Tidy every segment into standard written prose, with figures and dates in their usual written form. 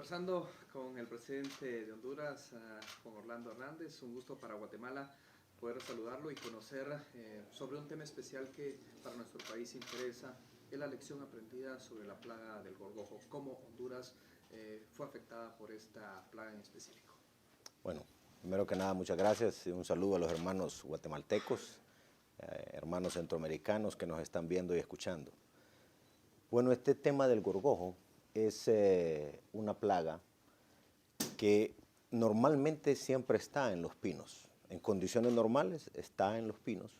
Conversando con el presidente de Honduras, con Orlando Hernández, un gusto para Guatemala poder saludarlo y conocer sobre un tema especial que para nuestro país interesa, es la lección aprendida sobre la plaga del gorgojo, cómo Honduras fue afectada por esta plaga en específico. Bueno, primero que nada, muchas gracias y un saludo a los hermanos guatemaltecos, hermanos centroamericanos que nos están viendo y escuchando. Bueno, este tema del gorgojo es una plaga que normalmente siempre está en los pinos. En condiciones normales está en los pinos,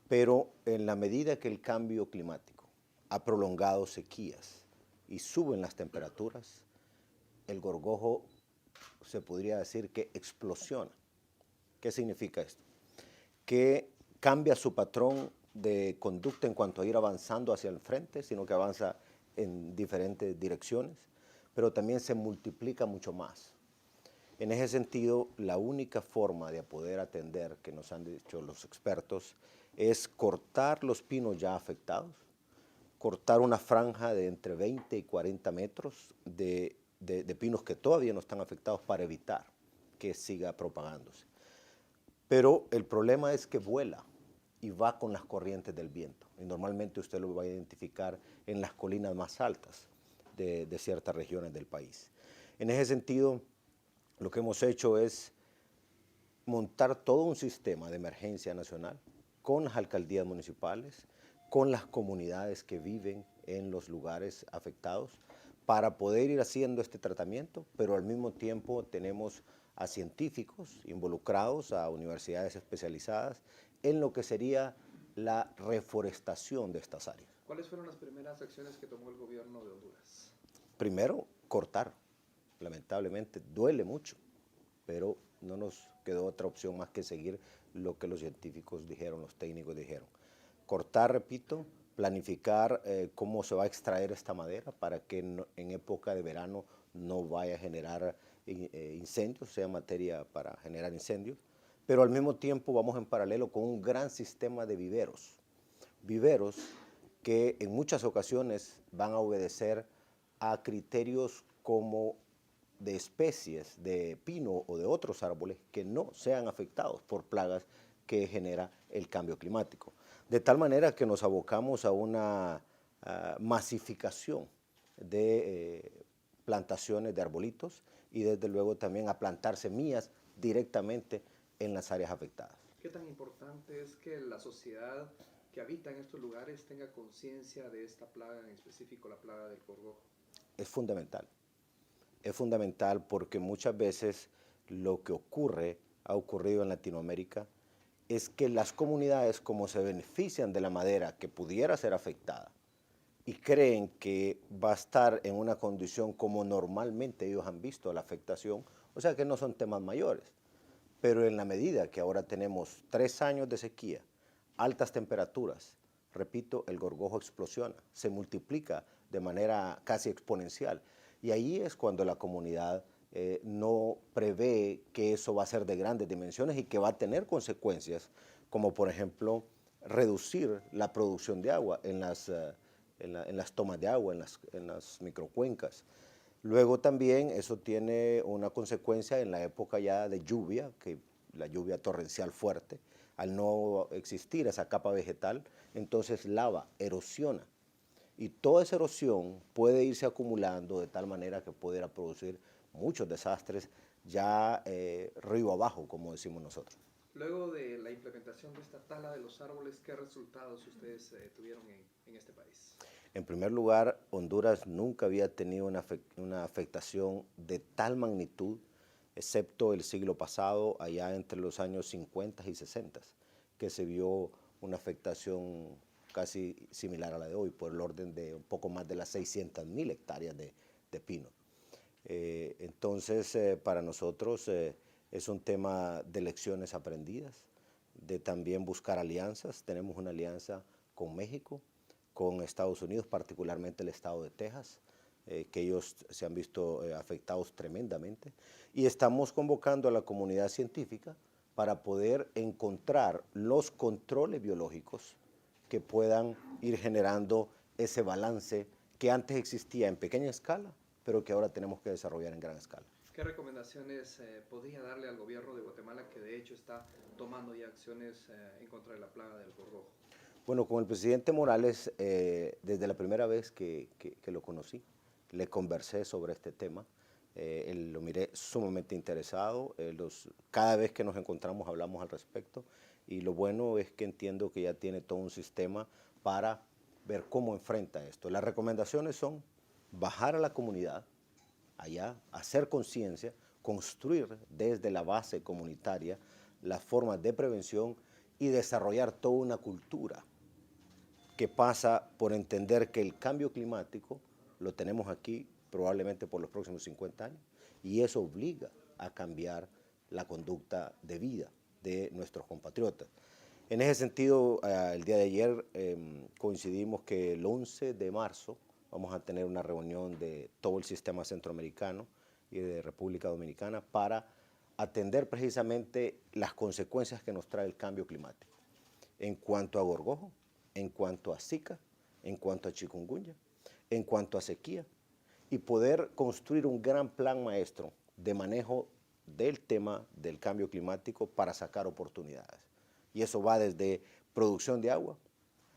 pero en la medida que el cambio climático ha prolongado sequías y suben las temperaturas, el gorgojo se podría decir que explosiona. ¿Qué significa esto? Que cambia su patrón de conducta en cuanto a ir avanzando hacia el frente, sino que avanza en diferentes direcciones, pero también se multiplica mucho más. En ese sentido, la única forma de poder atender, que nos han dicho los expertos, es cortar los pinos ya afectados, cortar una franja de entre 20 y 40 metros de pinos que todavía no están afectados para evitar que siga propagándose. Pero el problema es que vuela y va con las corrientes del viento. Y normalmente usted lo va a identificar en las colinas más altas de ciertas regiones del país. En ese sentido, lo que hemos hecho es montar todo un sistema de emergencia nacional con las alcaldías municipales, con las comunidades que viven en los lugares afectados, para poder ir haciendo este tratamiento, pero al mismo tiempo tenemos a científicos involucrados, a universidades especializadas en lo que sería la reforestación de estas áreas. ¿Cuáles fueron las primeras acciones que tomó el gobierno de Honduras? Primero, cortar. Lamentablemente duele mucho, pero no nos quedó otra opción más que seguir lo que los científicos dijeron, los técnicos dijeron. Cortar, repito, planificar cómo se va a extraer esta madera para que en época de verano no vaya a generar incendios, sea materia para generar incendios, pero al mismo tiempo vamos en paralelo con un gran sistema de viveros. Viveros que en muchas ocasiones van a obedecer a criterios como de especies de pino o de otros árboles que no sean afectados por plagas que genera el cambio climático. De tal manera que nos abocamos a una masificación de plantaciones de arbolitos y desde luego también a plantar semillas directamente en las áreas afectadas. ¿Qué tan importante es que la sociedad que habita en estos lugares tenga conciencia de esta plaga, en específico la plaga del gorgojo? Es fundamental. Es fundamental porque muchas veces lo que ha ocurrido en Latinoamérica, es que las comunidades, como se benefician de la madera que pudiera ser afectada y creen que va a estar en una condición como normalmente ellos han visto la afectación, o sea que no son temas mayores, pero en la medida que ahora tenemos 3 años de sequía, altas temperaturas, repito, el gorgojo explosiona, se multiplica de manera casi exponencial. Y ahí es cuando la comunidad no prevé que eso va a ser de grandes dimensiones y que va a tener consecuencias, como por ejemplo reducir la producción de agua en las tomas de agua, en las microcuencas. Luego también eso tiene una consecuencia en la época ya de lluvia, que la lluvia torrencial fuerte, al no existir esa capa vegetal, entonces lava, erosiona. Y toda esa erosión puede irse acumulando de tal manera que pudiera producir muchos desastres ya río abajo, como decimos nosotros. Luego de la implementación de esta tala de los árboles, ¿qué resultados ustedes tuvieron en este país? En primer lugar, Honduras nunca había tenido una afectación de tal magnitud, excepto el siglo pasado, allá entre los años 50 y 60, que se vio una afectación casi similar a la de hoy, por el orden de un poco más de las 600.000 hectáreas de pino. Entonces, para nosotros es un tema de lecciones aprendidas, de también buscar alianzas. Tenemos una alianza con México, con Estados Unidos, particularmente el estado de Texas, que ellos se han visto afectados tremendamente. Y estamos convocando a la comunidad científica para poder encontrar los controles biológicos que puedan ir generando ese balance que antes existía en pequeña escala, pero que ahora tenemos que desarrollar en gran escala. ¿Qué recomendaciones podría darle al gobierno de Guatemala, que de hecho está tomando ya acciones en contra de la plaga del gorgojo? Bueno, con el presidente Morales, desde la primera vez que lo conocí, le conversé sobre este tema. Lo miré sumamente interesado. Cada vez que nos encontramos hablamos al respecto. Y lo bueno es que entiendo que ya tiene todo un sistema para ver cómo enfrenta esto. Las recomendaciones son bajar a la comunidad, allá, hacer conciencia, construir desde la base comunitaria las formas de prevención y desarrollar toda una cultura que pasa por entender que el cambio climático lo tenemos aquí probablemente por los próximos 50 años y eso obliga a cambiar la conducta de vida de nuestros compatriotas. En ese sentido, el día de ayer coincidimos que el 11 de marzo vamos a tener una reunión de todo el sistema centroamericano y de República Dominicana para atender precisamente las consecuencias que nos trae el cambio climático en cuanto a gorgojo, en cuanto a Zika, en cuanto a chikungunya, en cuanto a sequía, y poder construir un gran plan maestro de manejo del tema del cambio climático para sacar oportunidades. Y eso va desde producción de agua,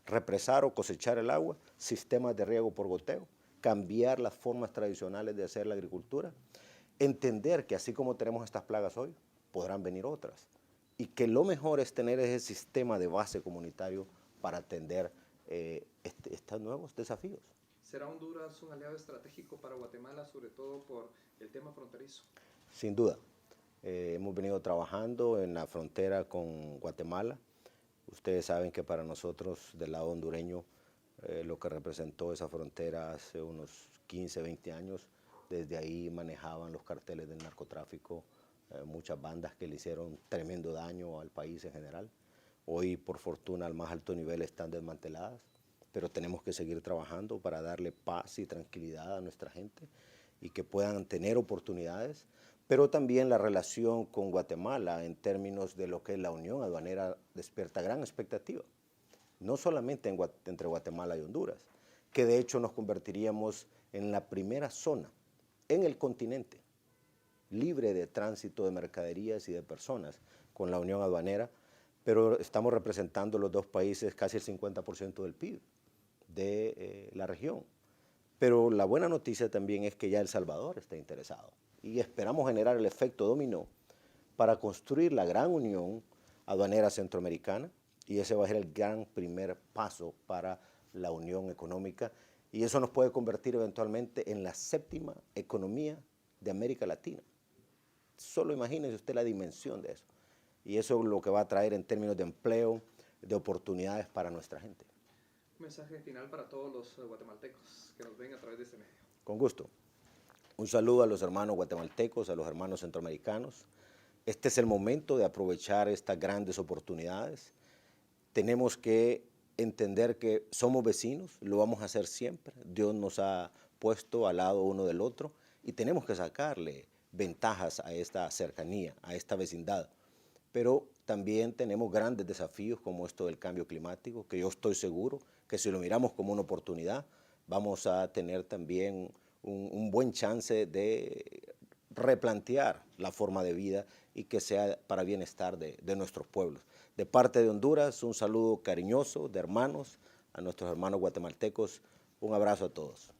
represar o cosechar el agua, sistemas de riego por goteo, cambiar las formas tradicionales de hacer la agricultura, entender que así como tenemos estas plagas hoy, podrán venir otras, y que lo mejor es tener ese sistema de base comunitario para atender estos nuevos desafíos. ¿Será Honduras un aliado estratégico para Guatemala, sobre todo por el tema fronterizo? Sin duda. Hemos venido trabajando en la frontera con Guatemala. Ustedes saben que para nosotros, del lado hondureño, lo que representó esa frontera hace unos 15, 20 años, desde ahí manejaban los carteles del narcotráfico, muchas bandas que le hicieron tremendo daño al país en general. Hoy, por fortuna, al más alto nivel están desmanteladas, pero tenemos que seguir trabajando para darle paz y tranquilidad a nuestra gente y que puedan tener oportunidades, pero también la relación con Guatemala en términos de lo que es la unión aduanera despierta gran expectativa, no solamente entre Guatemala y Honduras, que de hecho nos convertiríamos en la primera zona en el continente libre de tránsito de mercaderías y de personas con la unión aduanera, pero estamos representando los dos países casi el 50% del PIB de la región. Pero la buena noticia también es que ya El Salvador está interesado y esperamos generar el efecto dominó para construir la gran unión aduanera centroamericana y ese va a ser el gran primer paso para la unión económica y eso nos puede convertir eventualmente en la séptima economía de América Latina. Solo imagínese usted la dimensión de eso. Y eso es lo que va a traer en términos de empleo, de oportunidades para nuestra gente. Un mensaje final para todos los guatemaltecos que nos ven a través de este medio. Con gusto. Un saludo a los hermanos guatemaltecos, a los hermanos centroamericanos. Este es el momento de aprovechar estas grandes oportunidades. Tenemos que entender que somos vecinos, lo vamos a hacer siempre. Dios nos ha puesto al lado uno del otro y tenemos que sacarle ventajas a esta cercanía, a esta vecindad. Pero también tenemos grandes desafíos como esto del cambio climático, que yo estoy seguro que si lo miramos como una oportunidad, vamos a tener también un buen chance de replantear la forma de vida y que sea para bienestar de nuestros pueblos. De parte de Honduras, un saludo cariñoso de hermanos, a nuestros hermanos guatemaltecos, un abrazo a todos.